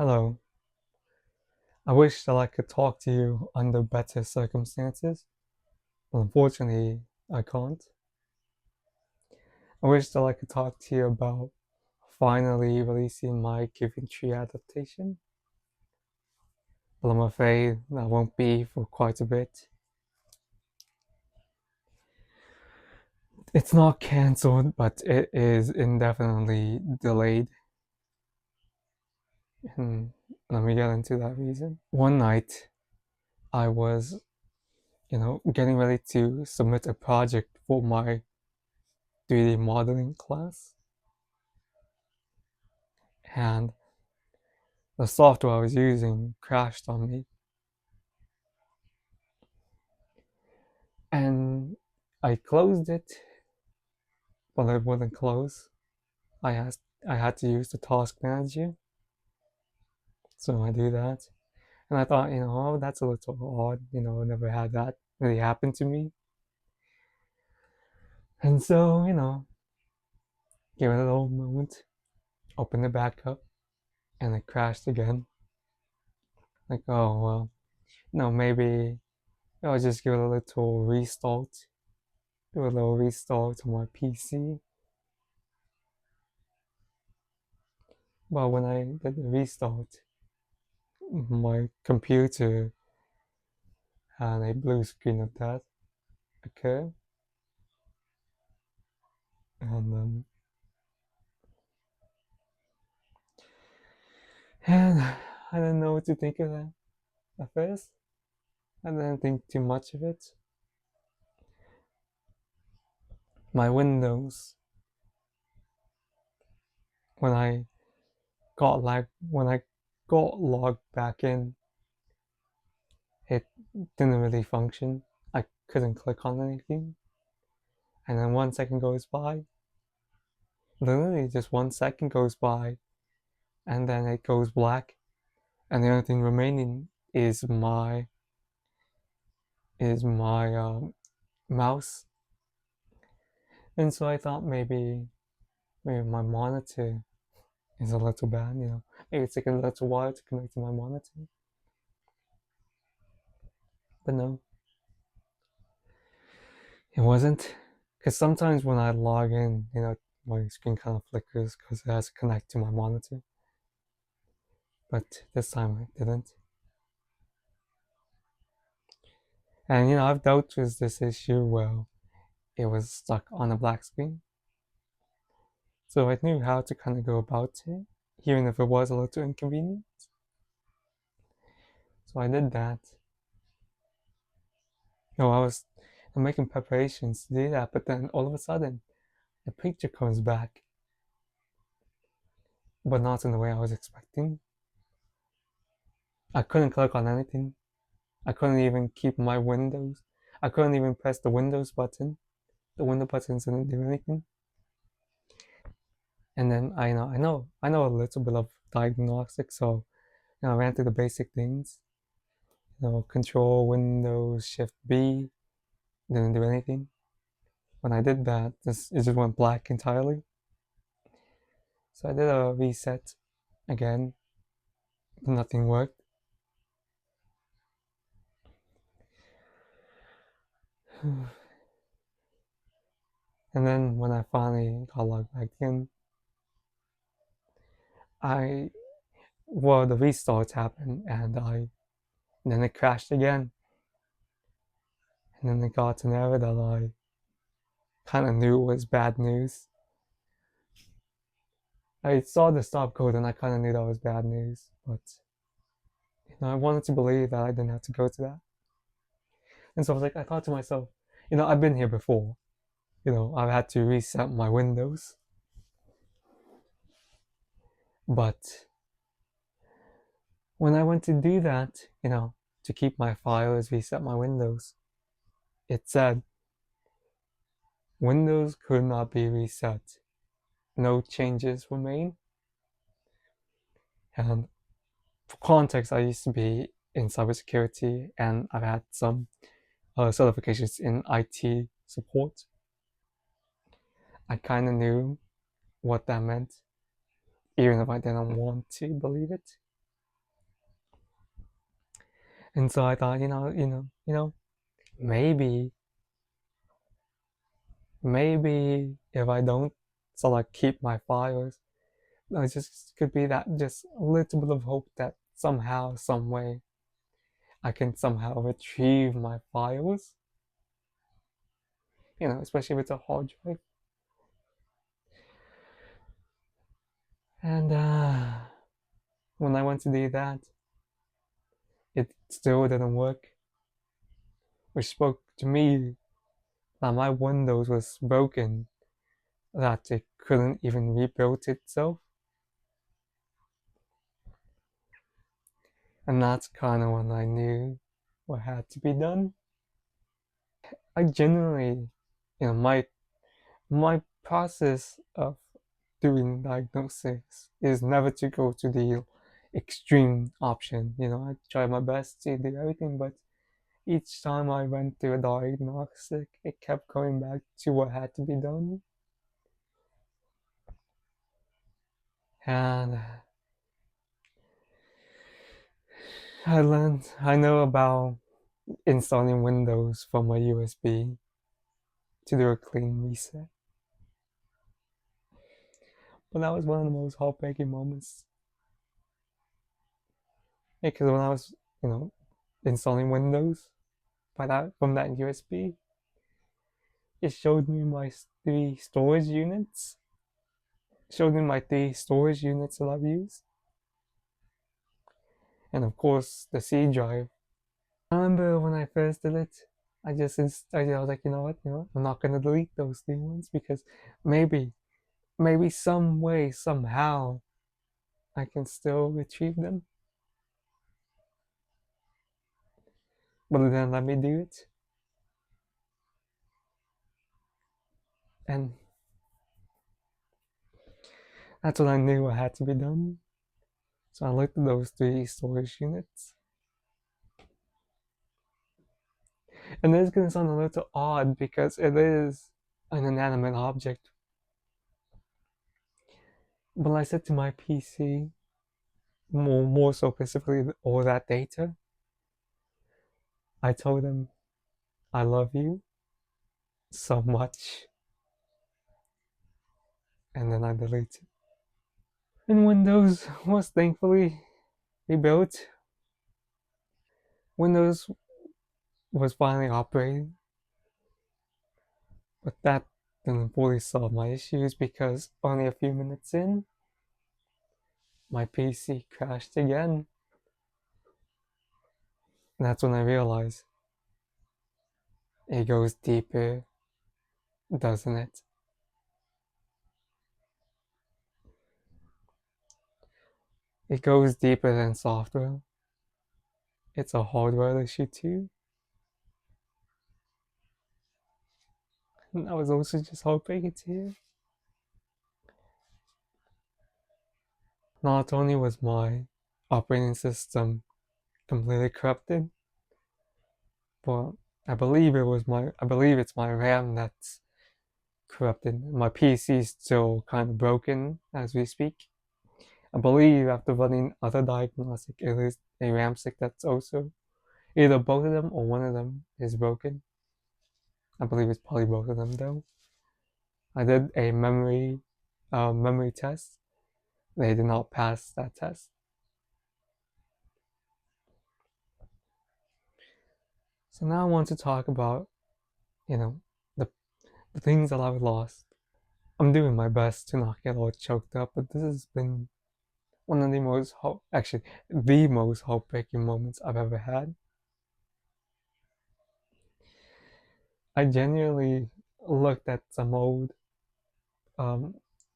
Hello. I wish that I could talk to you under better circumstances, but unfortunately, I can't. I wish that I could talk to you about finally releasing my Giving Tree adaptation, but I'm afraid that won't be for quite a bit. It's not cancelled, but it is indefinitely delayed. And let me get into that reason. One night, I was, getting ready to submit a project for my 3D modeling class, and the software I was using crashed on me, and I closed it, but it wouldn't close. I had to use the task manager, so I do that. And I thought, oh, that's a little odd. Never had that really happen to me. And so, give it a little moment, open it back up, and it crashed again. Like, oh, well, maybe I'll just give it a little restart, do a little restart on my PC. But when I did the restart, my computer had a blue screen of death occur, and I didn't know what to think of that at first. I didn't think too much of it. My Windows, when I when I got logged back in, it didn't really function. I couldn't click on anything, and then 1 second goes by. Literally, just 1 second goes by, and then it goes black, and the only thing remaining is my mouse. And so I thought maybe my monitor is a little bad. Maybe it's taking a little while to connect to my monitor. But no, it wasn't. Because sometimes when I log in, my screen kind of flickers because it has to connect to my monitor. But this time it didn't. And I've dealt with this issue where it was stuck on a black screen. So I knew how to kind of go about it, even if it was a little inconvenient. So I did that. I was making preparations to do that, but then all of a sudden, the picture comes back, but not in the way I was expecting. I couldn't click on anything. I couldn't even keep my windows. I couldn't even press the Windows button. The window buttons didn't do anything. And then I know a little bit of diagnostics, so I ran through the basic things. Control Windows Shift B didn't do anything. When I did that, it just went black entirely. So I did a reset again, but nothing worked. And then when I finally got logged back in, I the restarts happened, and then it crashed again, and then it got an error that I kind of knew was bad news. I saw the stop code and I kind of knew that was bad news, but I wanted to believe that I didn't have to go to that. And so I thought to myself, I've been here before. I've had to reset my Windows, but when I went to do that, to keep my files, reset my Windows, it said Windows could not be reset. No changes were made. And for context, I used to be in cybersecurity, and I've had some certifications in IT support. I kind of knew what that meant, even if I didn't want to believe it. And so I thought, maybe, maybe if I don't sort of keep my files, it just could be that just a little bit of hope that somehow, some way, I can somehow retrieve my files. Especially if it's a hard drive. And when I went to do that, it still didn't work, which spoke to me that my Windows was broken, that it couldn't even rebuild itself. And that's kind of when I knew what had to be done. I genuinely, my process of doing diagnosis is never to go to the extreme option. I try my best to do everything, but each time I went to a diagnostic, it kept coming back to what had to be done. And I know about installing Windows from a USB to do a clean reset. But that was one of the most heartbreaking moments. Because when I was, installing Windows from that USB, it showed me my three storage units. Showed me my three storage units that I've used. And of course, the C drive. I remember when I first did it, I was like, you know what, I'm not gonna delete those three ones because maybe, some way, somehow, I can still retrieve them. But it didn't let me do it. And that's when I knew what had to be done. So I looked at those three storage units. And this is gonna sound a little odd because it is an inanimate object. But I said to my PC, more so specifically all that data, I told them, I love you so much. And then I deleted. And Windows was thankfully rebuilt. Windows was finally operating, but that didn't fully solve my issues because only a few minutes in, my PC crashed again. And that's when I realized it goes deeper, doesn't it? It goes deeper than software. It's a hardware issue too. And that was also just heartbreaking to hear. Not only was my operating system completely corrupted, but I believe it's my RAM that's corrupted. My PC is still kind of broken as we speak. I believe after running other diagnostic, it is a RAM stick that's also either both of them or one of them is broken. I believe it's probably both of them though. I did a memory test. They did not pass that test. So now I want to talk about, the things that I've lost. I'm doing my best to not get all choked up, but this has been one of the actually, the most heartbreaking moments I've ever had. I genuinely looked at some old um,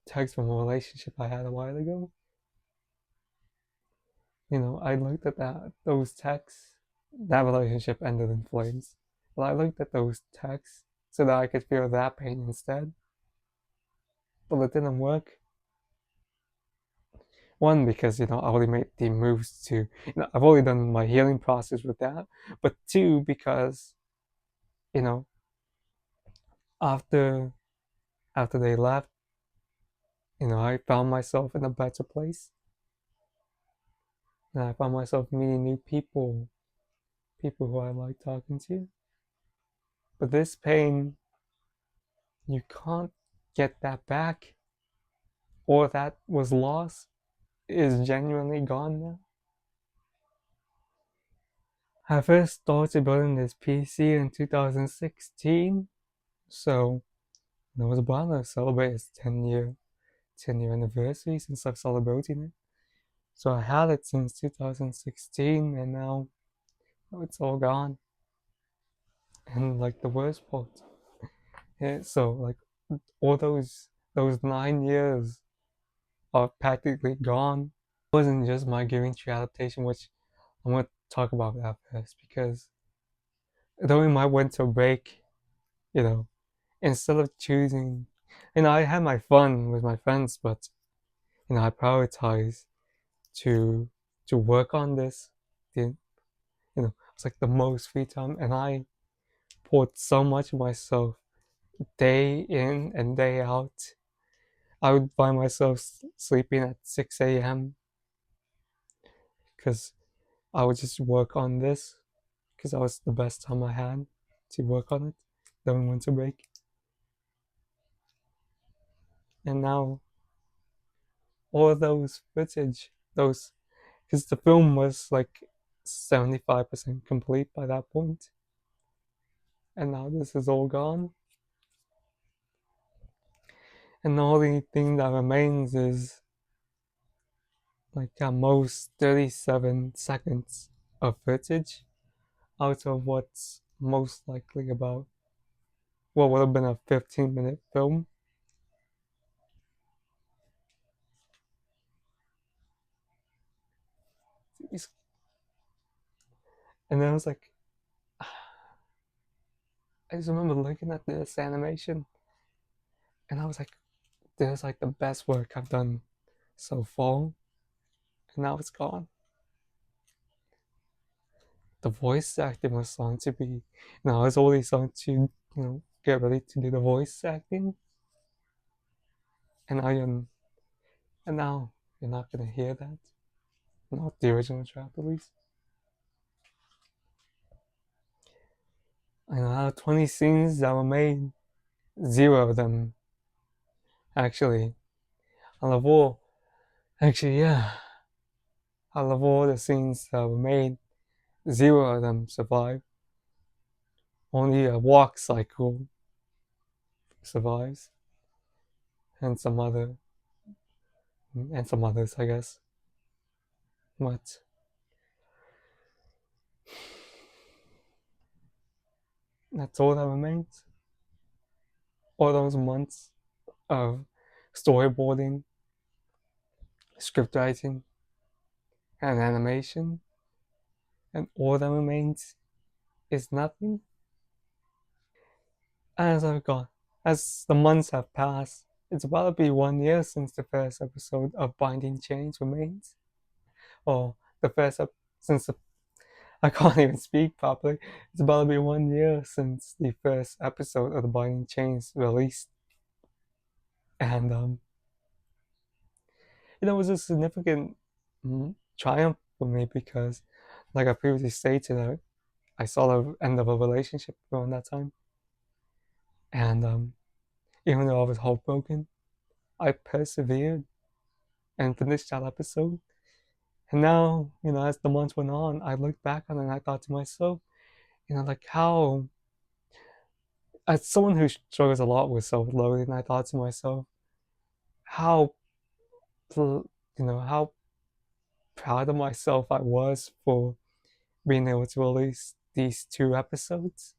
texts from a relationship I had a while ago. I looked at those texts. That relationship ended in flames. But I looked at those texts so that I could feel that pain instead. But it didn't work. One, because I already made the moves to, I've already done my healing process with that. But two, because you know after they left, I found myself in a better place, and I found myself meeting new people people who I like talking to. But this pain, you can't get that back, or that was lost, is genuinely gone now. I first started building this PC in 2016, so it was about to celebrate its 10-year anniversary since I've started building it. So I had it since 2016, and now it's all gone. And like the worst part, so like all those 9 years are practically gone. It wasn't just my Giving Tree adaptation, which I'm gonna talk about that first, because during my winter break, you know, instead of choosing, I had my fun with my friends, but I prioritize to work on this. It's like the most free time, and I poured so much of myself day in and day out. I would find myself sleeping at 6 a.m. because I would just work on this because that was the best time I had to work on it during winter break. And now all those footage, those because the film was like 75% complete by that point, and now this is all gone. And the only thing that remains is like at most 37 seconds of footage out of what's most likely about what would have been a 15-minute film. And then I was like, I just remember looking at this animation and I was like, this is like the best work I've done so far. And now it's gone. The voice acting was starting to be, I was already starting to, get ready to do the voice acting. And and now you're not gonna hear that. Not the original track, at least. I know out of 20 scenes that were made, zero of them actually. Out of all, actually, yeah. Out of all the scenes that were made, zero of them survived. Only a walk cycle survives, and some others, I guess. But that's all that remains. All those months of storyboarding, script writing, and animation, and all that remains is nothing. As I've gone, as the months have passed, it's about to be 1 year since the first episode of Binding Chains remains. Or the first since I can't even speak properly. It's about to be 1 year since the first episode of the Binding Chains released, and it was a significant triumph for me because, like I previously stated, I saw the end of a relationship around that time, and even though I was heartbroken, I persevered and finished that episode. And now, as the months went on, I looked back on it and I thought to myself, like how, as someone who struggles a lot with self-loathing, I thought to myself, how, how proud of myself I was for being able to release these 2 episodes.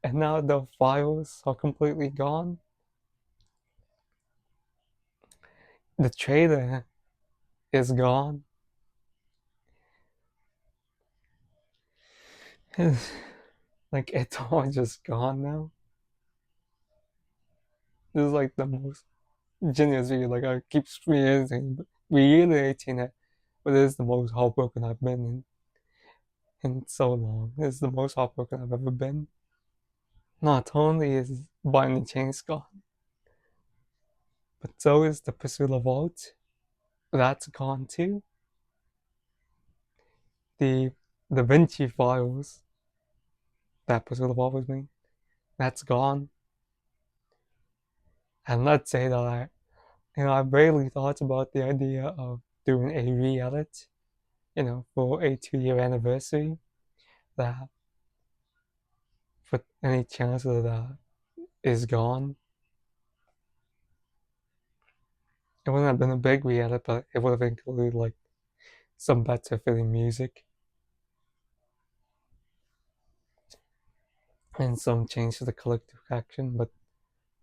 And now the files are completely gone. The trailer is gone. Like, it's all just gone now. This is like the most genius video. Like, I keep reiterating it, but it is the most heartbroken I've been in so long. It's the most heartbroken I've ever been. Not only is Binding Chains gone, but so is the Priscilla Vault. That's gone too. The Da Vinci Files, that was what was me. That's gone. And let's say that I barely thought about the idea of doing a re-edit, for a 2 year anniversary. That for any chance that that is gone, it wouldn't have been a big re-edit, but it would have included like some better feeling music and some change to the collective action. But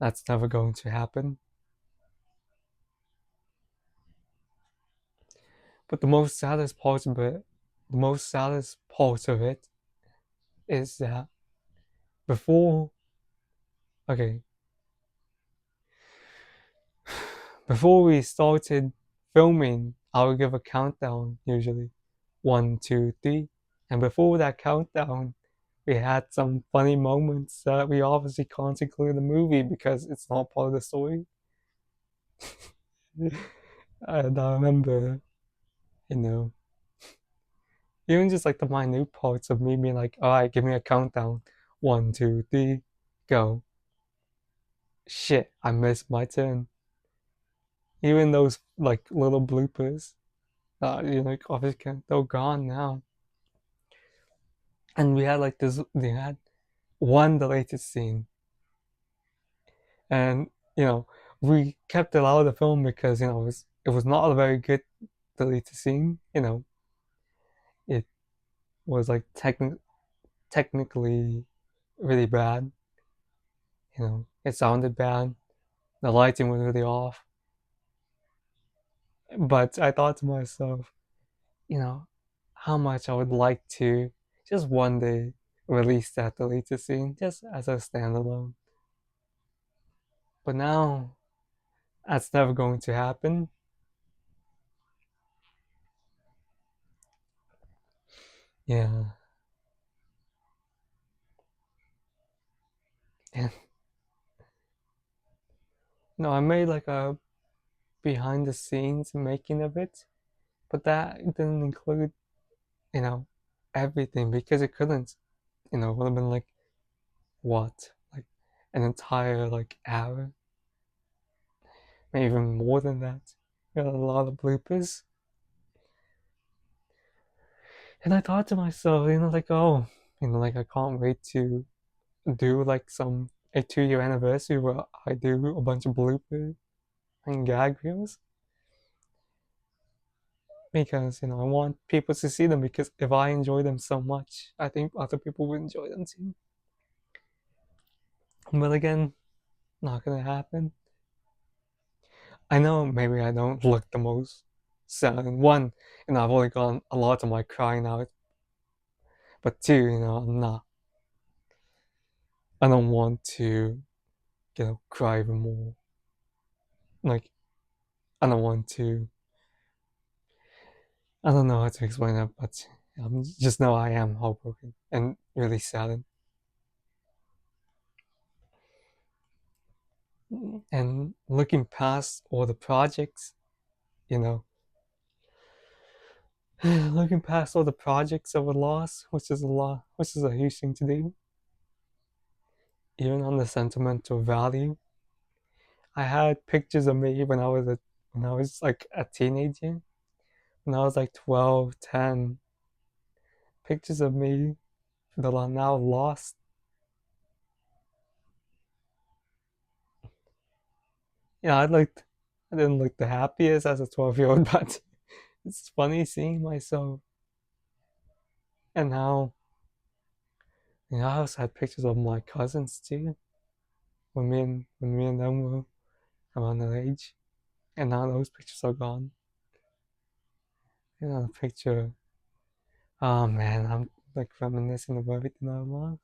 that's never going to happen. But the most saddest part of it is that before, okay, before we started filming, I would give a countdown usually, 1, 2, 3, and before that countdown, we had some funny moments that we obviously can't include in the movie because it's not part of the story. And I remember, you know, even just like the minute parts of me being like, all right, give me a countdown. 1, 2, 3, go. Shit, I missed my turn. Even those like little bloopers, like obviously they're gone now. And we had like this, we had one deleted scene, and we kept it out of the film because it was not a very good deleted scene. It was like technically really bad. It sounded bad. The lighting was really off. But I thought to myself, you know, how much I would like to just one day release that deleted scene just as a standalone. But now that's never going to happen. Yeah. And no, I made like a behind the scenes making of it, but that didn't include, you know, everything because it couldn't. It would have been like what? Like an entire like hour, maybe even more than that. Got a lot of bloopers. And I thought to myself, like, oh, like I can't wait to do like a 2 year anniversary where I do a bunch of bloopers and gag reels because I want people to see them because if I enjoy them so much, I think other people will enjoy them too. But again, not gonna happen. I know maybe I don't look the most sad. One, I've only gone a lot of my crying out, but two, I'm not. I don't want to, cry even more. Like I don't want to. I don't know how to explain it, but just know I am heartbroken and really saddened. And looking past all the projects, you know, looking past all the projects that were lost, which is a lot, which is a huge thing to do, even on the sentimental value. I had pictures of me when I was like a teenager, when I was like 12, 10, pictures of me that are now lost. Yeah, I didn't look the happiest as a 12-year-old, but it's funny seeing myself. And now, I also had pictures of my cousins too, when me and them were around that age. And now those pictures are gone. The picture, oh man, I'm like reminiscing of everything I lost.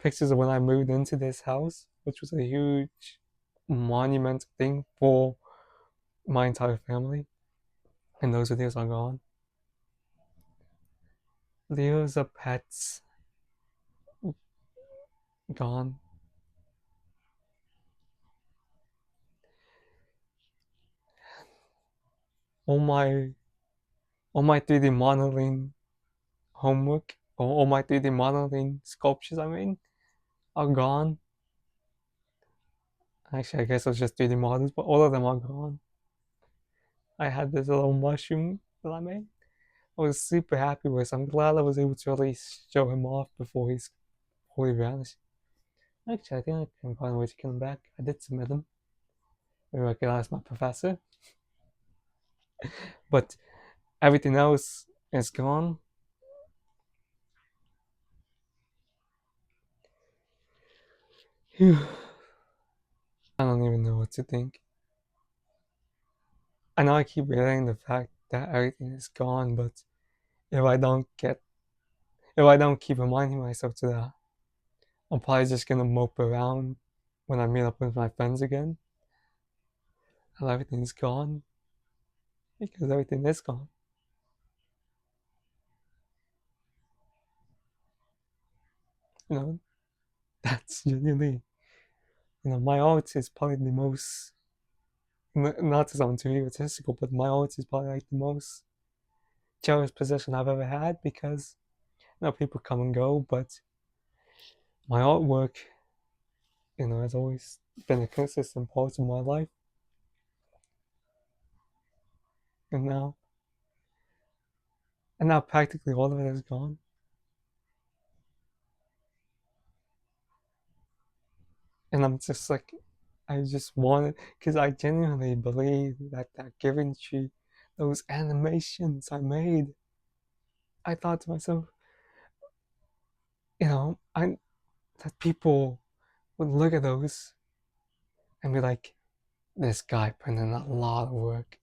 Pictures of when I moved into this house, which was a huge monumental thing for my entire family. And those videos are gone. Videos of pets gone. All my all my 3D modeling homework or all my 3D modeling sculptures I made are gone. Actually, I guess it was just 3D models, but all of them are gone. I had this little mushroom that I made. I was super happy with. So I'm glad I was able to really show him off before he's fully vanished. Actually, I think I can find a way to kill him back. I did submit him. Maybe I can ask my professor. But everything else is gone. Phew. I don't even know what to think. I know I keep reiterating the fact that everything is gone, but if I don't get, if I don't keep reminding myself to that, I'm probably just gonna mope around when I meet up with my friends again, and everything's gone because everything is gone. You know, that's genuinely, my art is probably the most, not to sound too egotistical, but my art is probably like the most cherished possession I've ever had because, people come and go, but my artwork, has always been a consistent part of my life. And now, practically all of it is gone. And I'm just like, I just wanted, because I genuinely believe that Giving Tree, those animations I made, I thought to myself, I that people would look at those and be like, this guy put in a lot of work.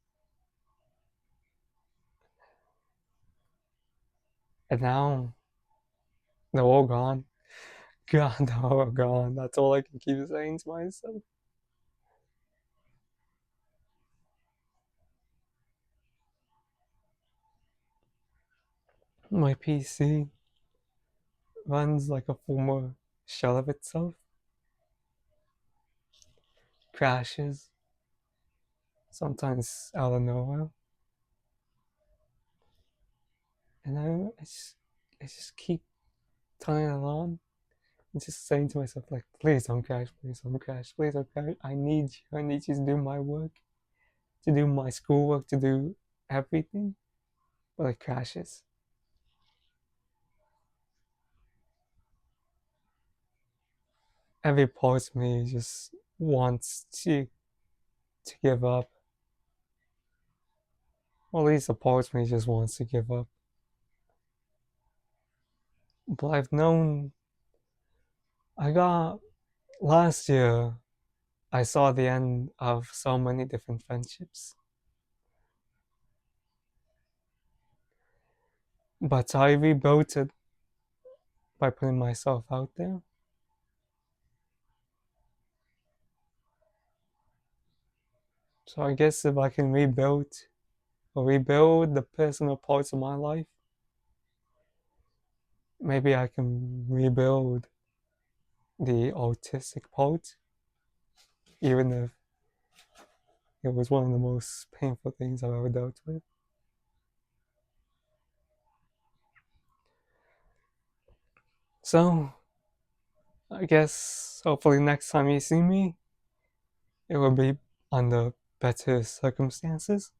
And now they're all gone. God, they're all gone. That's all I can keep saying to myself. My PC runs like a former shell of itself, crashes, sometimes out of nowhere. And I just keep turning it on and just saying to myself, like, please don't crash, please don't crash, please don't crash. I need you to do my work, to do my schoolwork, to do everything. But it crashes. Every part of me just wants to give up. Or at least a part of me just wants to give up. But I've known, I got, last year, I saw the end of so many different friendships. But I rebuilt it by putting myself out there. So I guess if I can rebuild the personal parts of my life, maybe I can rebuild the autistic part, even if it was one of the most painful things I've ever dealt with. So I guess hopefully next time you see me, it will be under better circumstances.